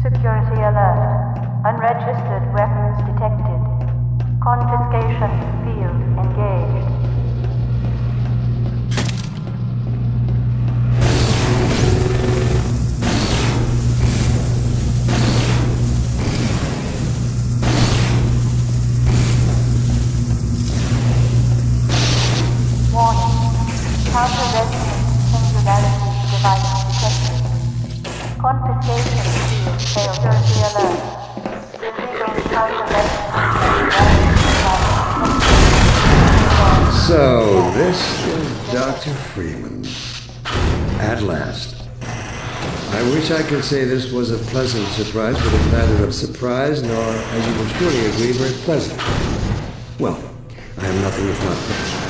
Security alert. Unregistered weapons detected. Confiscation field engaged. Warning. Counter-resonance singularity device detected. Confiscation field failed. Security alert. Illegal counter-resonance device. So, this is Dr. Freeman. At last. I wish I could say this was a pleasant surprise, but it's neither a surprise nor, as you will surely agree, very pleasant. Well, I am nothing if not pleasant.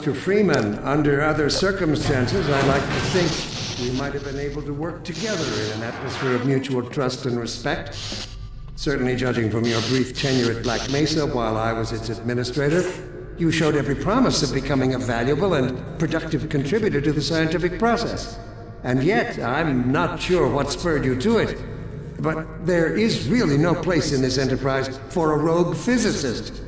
Dr. Freeman. Under other circumstances, I like to think we might have been able to work together in an atmosphere of mutual trust and respect. Certainly, judging from your brief tenure at Black Mesa while I was its administrator, you showed every promise of becoming a valuable and productive contributor to the scientific process. And yet, I'm not sure what spurred you to it. But there is really no place in this enterprise for a rogue physicist.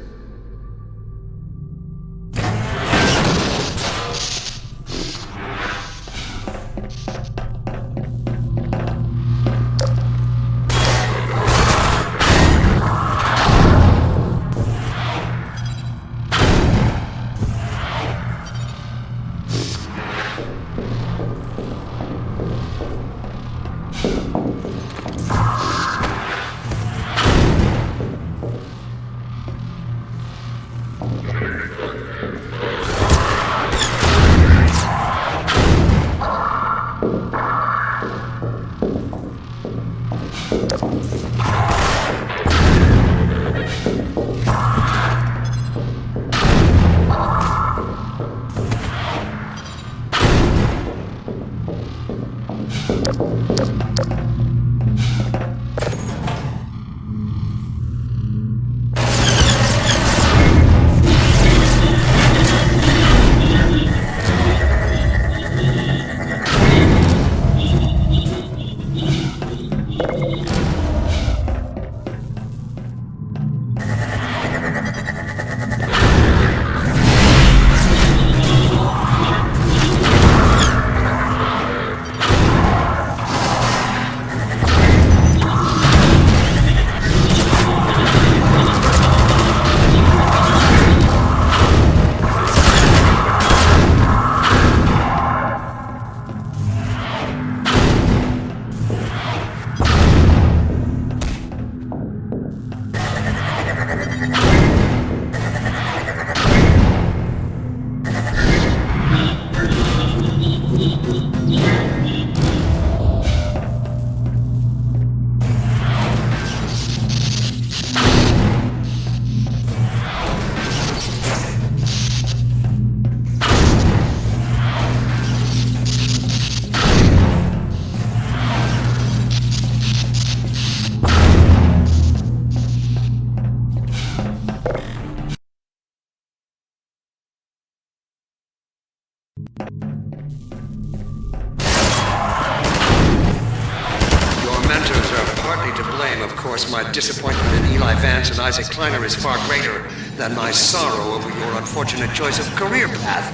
My disappointment in Eli Vance and Isaac Kleiner is far greater than my sorrow over your unfortunate choice of career path.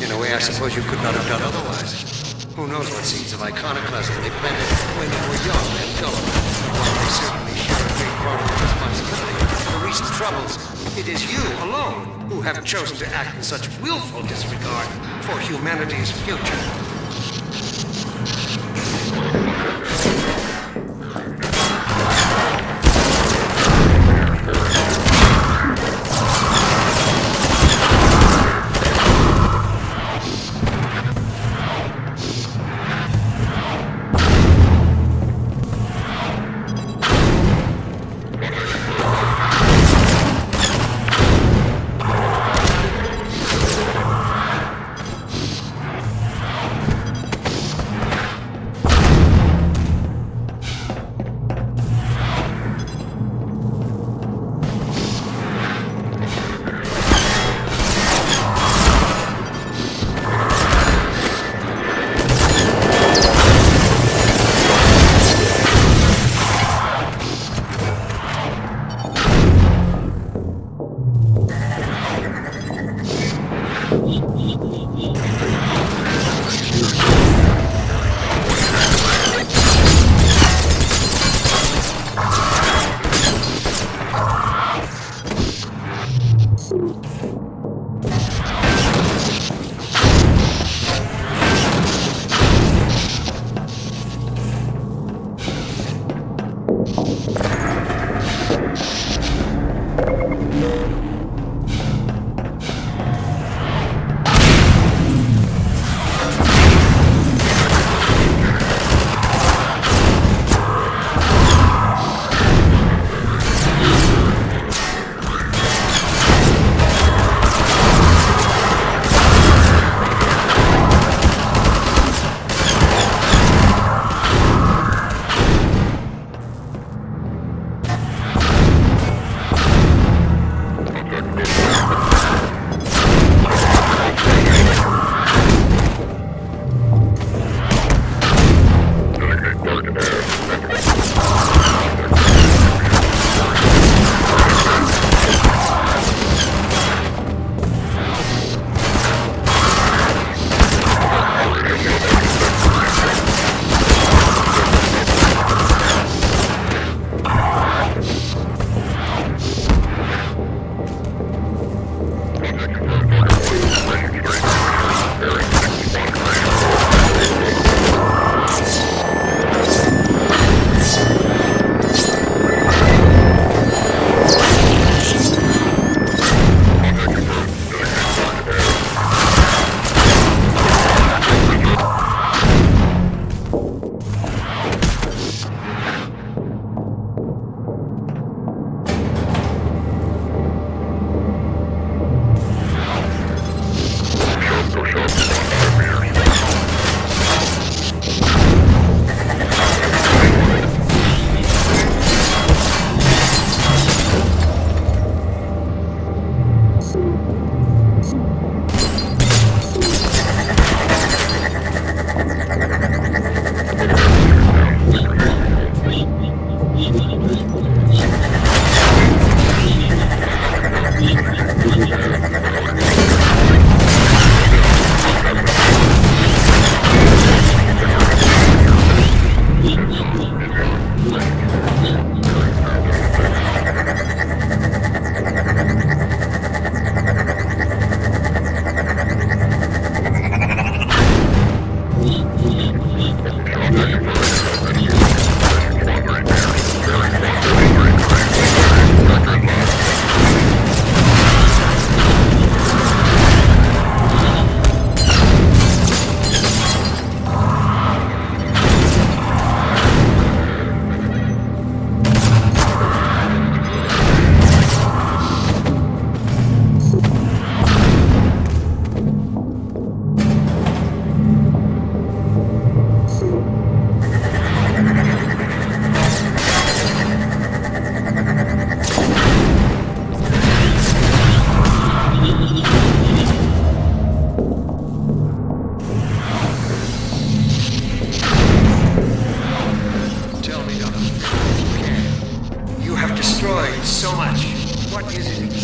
In a way, I suppose you could not have done otherwise. Who knows what seeds of iconoclasm they planted when you were young and gullible. While they certainly share a great part of the responsibility for recent troubles, it is you alone who have chosen to act in such willful disregard for humanity's future.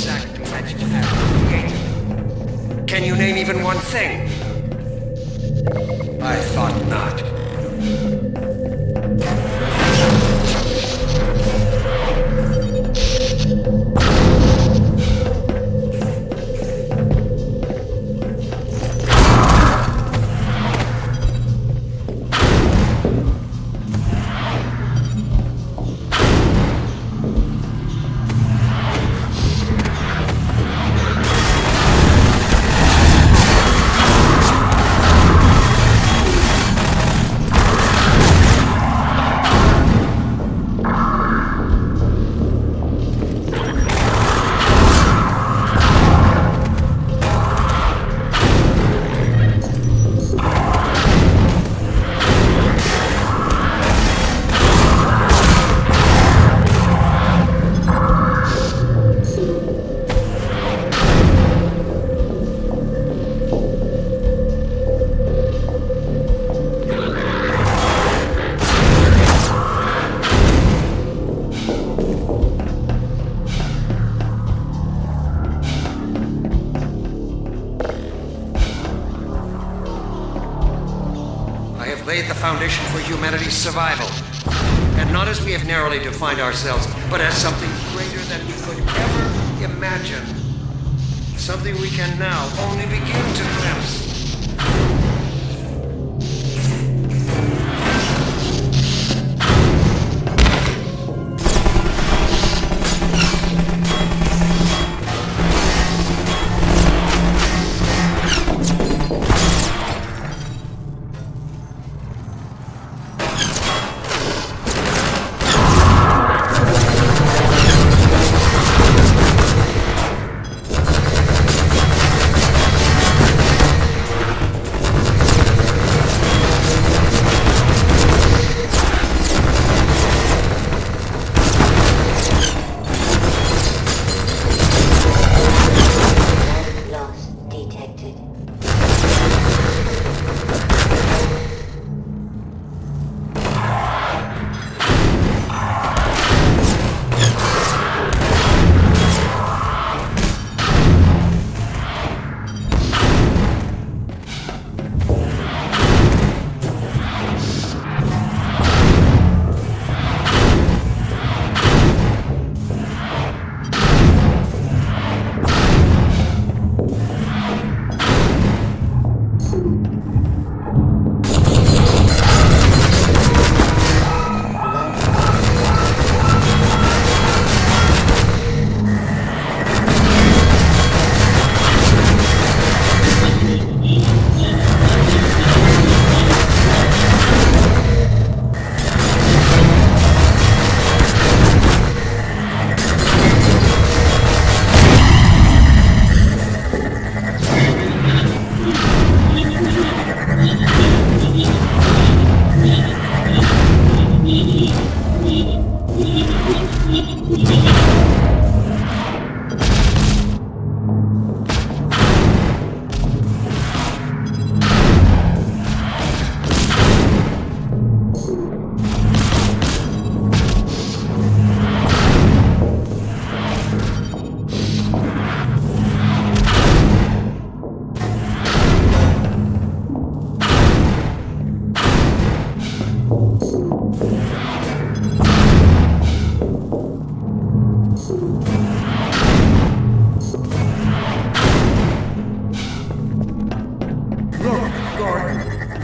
exactly that you have created? Can you name even one thing? I thought not. Laid the foundation for humanity's survival. And not as we have narrowly defined ourselves, but as something greater than we could ever imagine. Something we can now only begin to glimpse.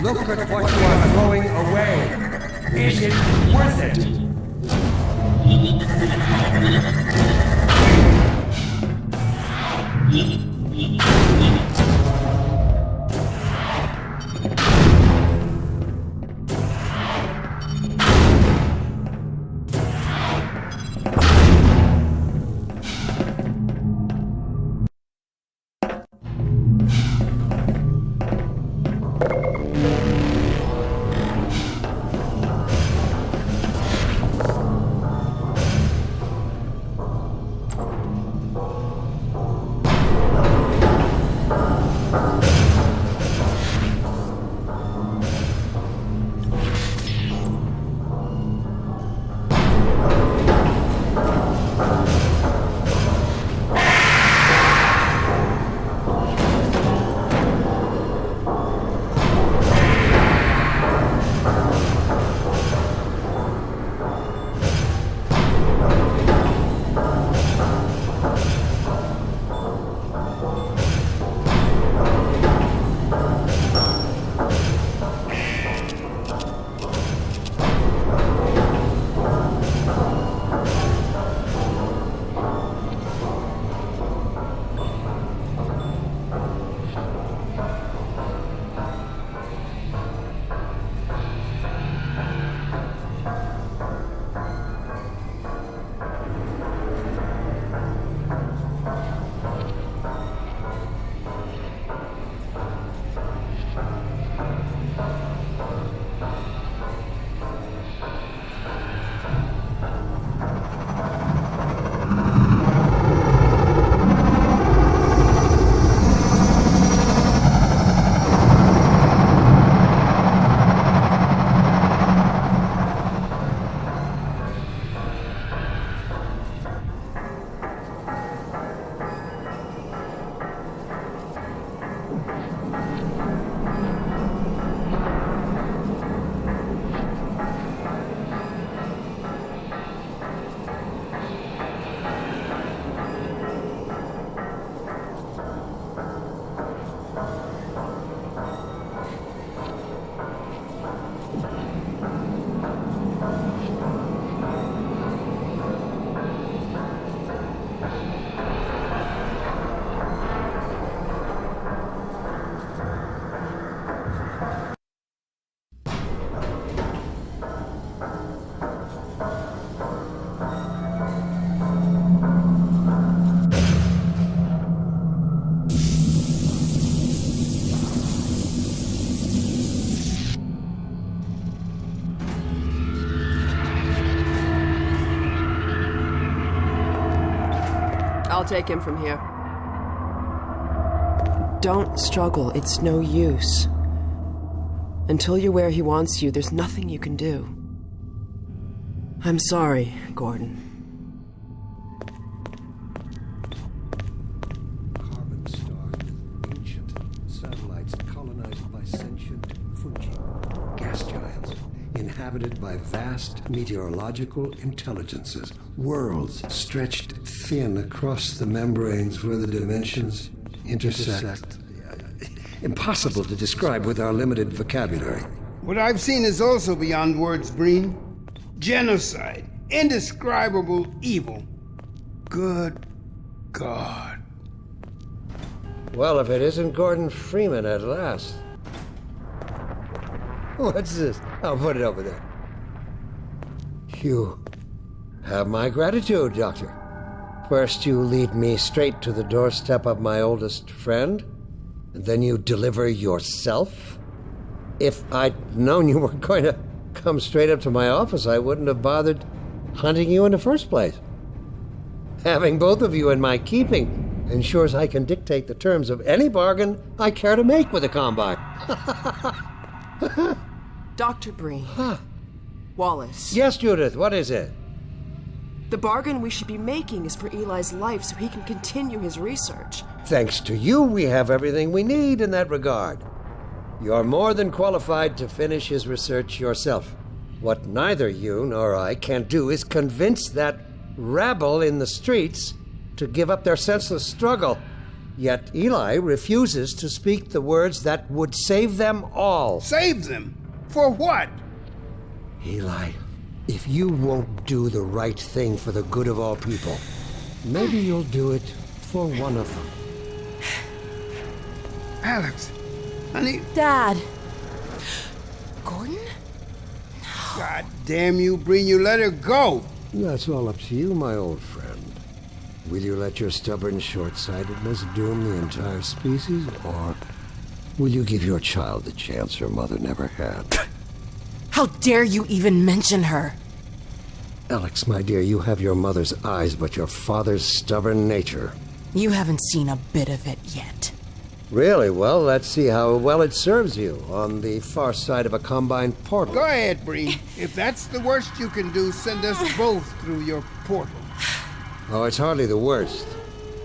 Look at what you are throwing away. Is it worth it? I'll take him from here. Don't struggle. It's no use. Until you're where he wants you, there's nothing you can do. I'm sorry, Gordon. Carbon stars with ancient satellites colonized by sentient fungi, gas giants, inhabited by vast meteorological intelligences, worlds stretched thin across the membranes where the dimensions intersect. Impossible to describe with our limited vocabulary. What I've seen is also beyond words, Breen. Genocide. Indescribable evil. Good God. Well, if it isn't Gordon Freeman at last. What's this? I'll put it over there. You have my gratitude, Doctor. First, you lead me straight to the doorstep of my oldest friend, and then you deliver yourself? If I'd known you were going to come straight up to my office, I wouldn't have bothered hunting you in the first place. Having both of you in my keeping ensures I can dictate the terms of any bargain I care to make with the Combine. Dr. Breen. Wallace. Yes, Judith, what is it? The bargain we should be making is for Eli's life so he can continue his research. Thanks to you, we have everything we need in that regard. You're more than qualified to finish his research yourself. What neither you nor I can do is convince that rabble in the streets to give up their senseless struggle. Yet Eli refuses to speak the words that would save them all. Save them? For what? Eli, if you won't do the right thing for the good of all people, maybe you'll do it for one of them. Alex, honey. Dad. Gordon? God damn you, Breen, you let her go. That's all up to you, my old friend. Will you let your stubborn short-sightedness doom the entire species, or will you give your child the chance her mother never had? How dare you even mention her? Alex, my dear, you have your mother's eyes, but your father's stubborn nature. You haven't seen a bit of it yet. Really? Well, let's see how well it serves you on the far side of a Combine portal. Go ahead, Breen. If that's the worst you can do, send us both through your portal. Oh, it's hardly the worst.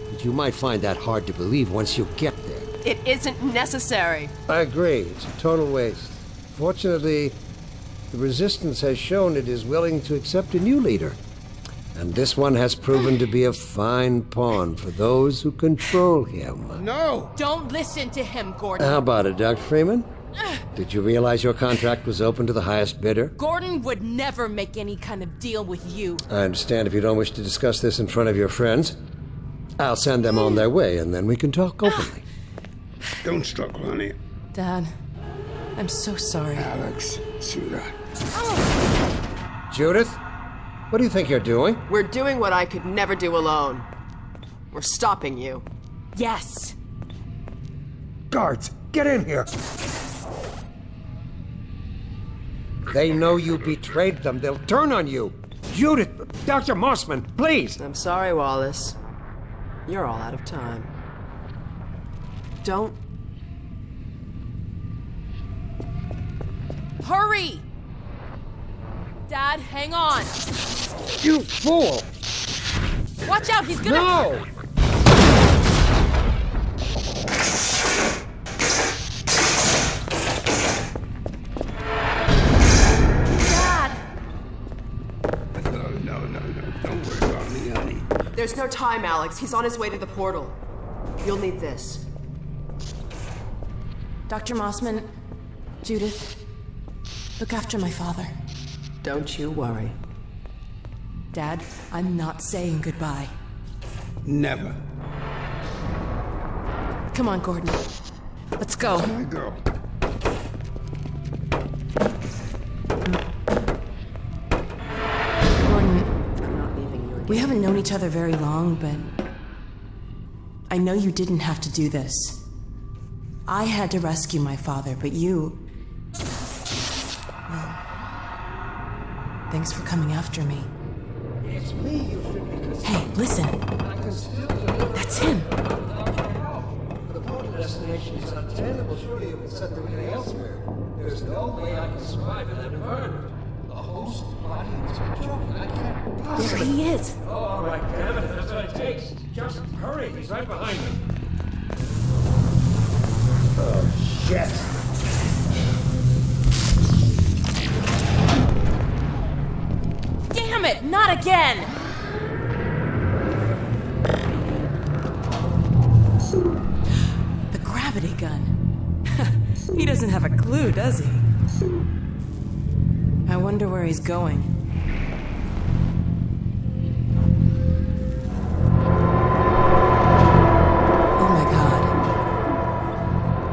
But you might find that hard to believe once you get there. It isn't necessary. I agree. It's a total waste. Fortunately, the Resistance has shown it is willing to accept a new leader. And this one has proven to be a fine pawn for those who control him. No! Don't listen to him, Gordon. How about it, Dr. Freeman? Did you realize your contract was open to the highest bidder? Gordon would never make any kind of deal with you. I understand if you don't wish to discuss this in front of your friends. I'll send them on their way, and then we can talk openly. Don't struggle, honey. Dad, I'm so sorry. Alex, sweetheart. Judith, what do you think you're doing? We're doing what I could never do alone. We're stopping you. Yes. Guards, get in here! They know you betrayed them. They'll turn on you. Judith, Dr. Mossman, please! I'm sorry, Wallace. You're all out of time. Don't... Hurry! Dad, hang on. You fool! Watch out, he's gonna... No! Dad! No. Don't worry about me, honey. There's no time, Alex. He's on his way to the portal. You'll need this. Dr. Mossman, Judith, look after my father. Don't you worry. Dad, I'm not saying goodbye. Never. Come on, Gordon. Let's go. My girl. Gordon, I'm not leaving you again. we haven't known each other very long, but I know you didn't have to do this. I had to rescue my father, but you... Well, thanks for coming after me. Hey, listen. That's him. The point of destination is untenable. Surely it would set the relay elsewhere. There's no way I can survive in that environment. A host body is a joke. I can't There he is. Oh, all right, damn it, if that's what it takes. Just hurry, he's right behind me. Shit. Damn it, not again! The gravity gun. He doesn't have a clue, does he? I wonder where he's going. Oh my god.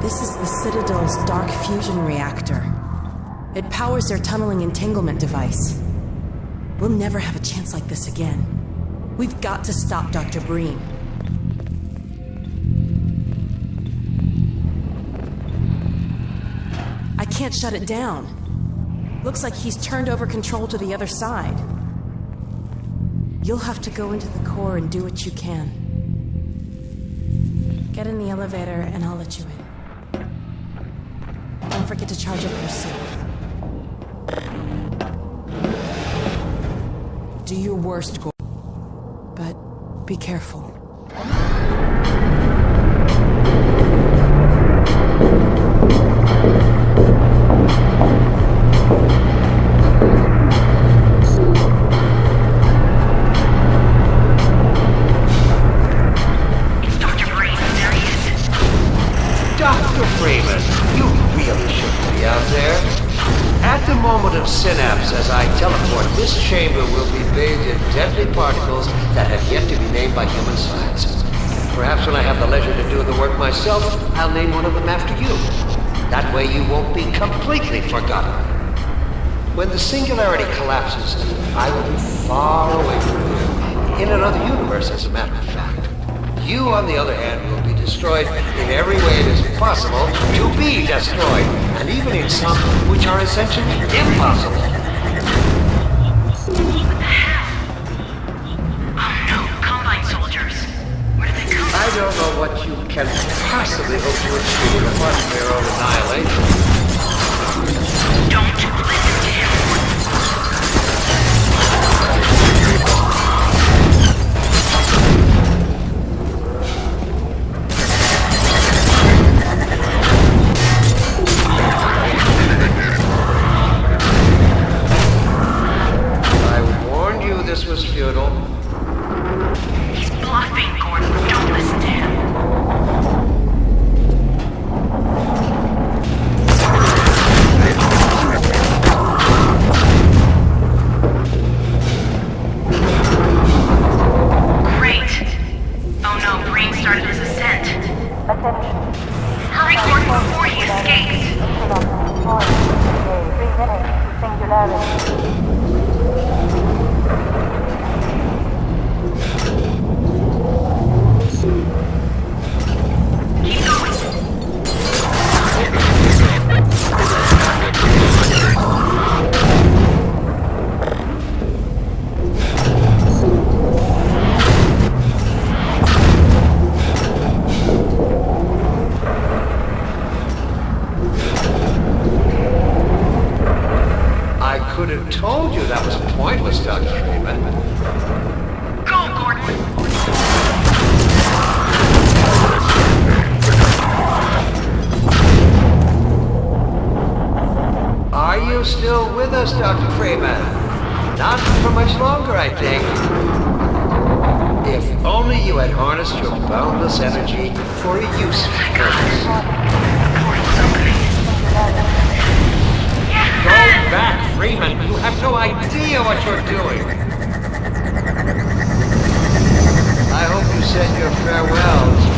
This is the Citadel's dark fusion reactor. It powers their tunneling entanglement device. We'll never have a chance like this again. We've got to stop Dr. Breen. I can't shut it down. Looks like he's turned over control to the other side. You'll have to go into the core and do what you can. Get in the elevator and I'll let you in. Don't forget to charge up your suit. Do your worst, Gordon. But be careful. Dr. Freeman, you really shouldn't be out there. At the moment of synapse, as I teleport, this chamber will be bathed in deadly particles that have yet to be named by human science. Perhaps when I have the leisure to do the work myself, I'll name one of them after you. That way you won't be completely forgotten. When the singularity collapses, I will be far away from you. In another universe, as a matter of fact. You, on the other hand, will be destroyed in every way it is possible to be destroyed, and even in some which are essentially impossible. Oh no, Combine soldiers. Where did they come from? I don't know what you can possibly hope to achieve apart from your own annihilation. Don't listen to him. This was futile. He's bluffing, Gordon. Don't listen to him. Great. Oh no, Breen started his ascent. Attention. Hurry, Gordon, before he escapes. Interlock deployed. 3 minutes to singularity. Keep going. I could have told you that was pointless, Dr. Freeman. Go, Gordon. Are you still with us, Dr. Freeman? Not for much longer, I think. If only you had harnessed your boundless energy for a useful purpose. Portal's opening. Go back, Freeman. You have no idea what you're doing. I hope you said your farewells.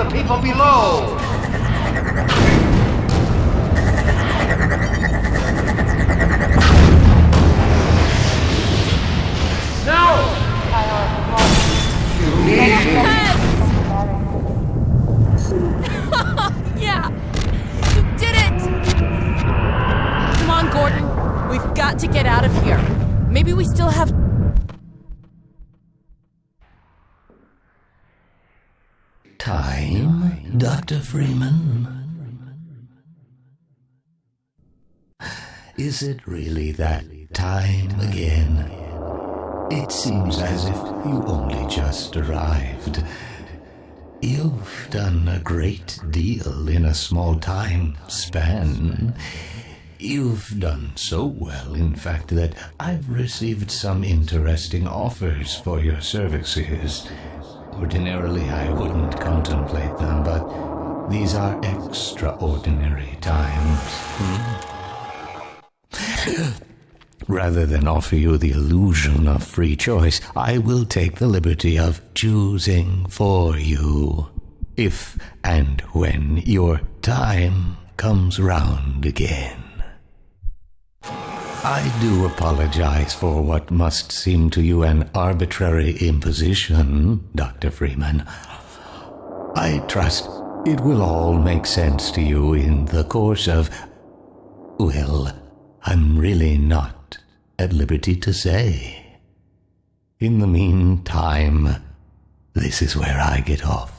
of the people below. No! You need me. Yeah! You did it! Come on, Gordon. We've got to get out of here. Maybe we still have... Time, Dr. Freeman? Is it really that time again? It seems as if you only just arrived. You've done a great deal in a small time span. You've done so well, in fact, that I've received some interesting offers for your services. Ordinarily, I wouldn't contemplate them, but these are extraordinary times. Rather than offer you the illusion of free choice, I will take the liberty of choosing for you, if and when your time comes round again. I do apologize for what must seem to you an arbitrary imposition, Dr. Freeman. I trust it will all make sense to you in the course of... well, I'm really not at liberty to say. In the meantime, this is where I get off.